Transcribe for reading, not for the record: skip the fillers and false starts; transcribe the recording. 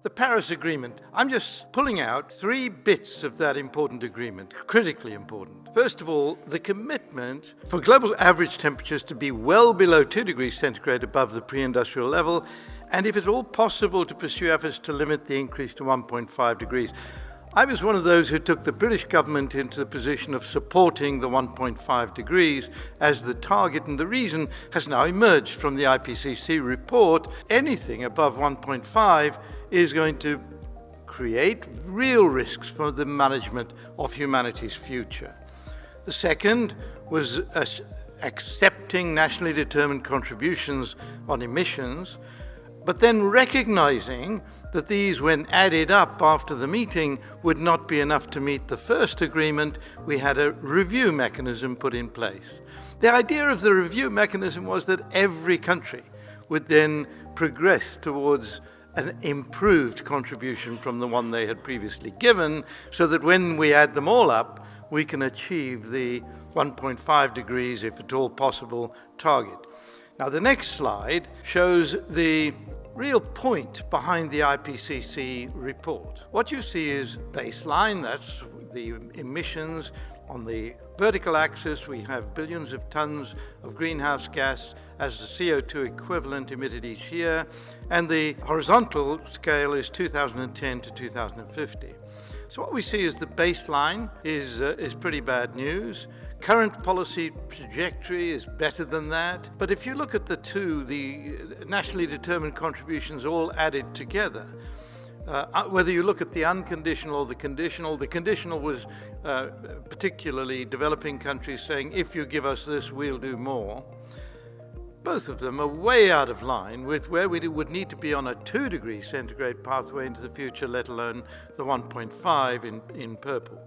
The Paris Agreement. I'm just pulling out 3 bits of that important agreement, critically important. First of all, the commitment for global average temperatures to be well below 2 degrees centigrade above the pre-industrial level, and if at all possible to pursue efforts to limit the increase to 1.5 degrees. I was one of those who took the British government into the position of supporting the 1.5 degrees as the target, and the reason has now emerged from the IPCC report. Anything above 1.5 is going to create real risks for the management of humanity's future. The second was accepting nationally determined contributions on emissions, but then recognizing that these, when added up after the meeting, would not be enough to meet the first agreement. We had a review mechanism put in place. The idea of the review mechanism was that every country would then progress towards an improved contribution from the one they had previously given, so that when we add them all up, we can achieve the 1.5 degrees, if at all possible, target. Now, the next slide shows the real point behind the IPCC report. What you see is baseline, that's the emissions. On the vertical axis, we have billions of tons of greenhouse gas as the CO2 equivalent emitted each year, and the horizontal scale is 2010 to 2050. So what we see is the baseline is pretty bad news. Current policy trajectory is better than that. But if you look at the two, the nationally determined contributions all added together, whether you look at the unconditional or the conditional was particularly developing countries saying, if you give us this, we'll do more. Both of them are way out of line with where we would need to be on a 2 degree centigrade pathway into the future, let alone the 1.5 in purple.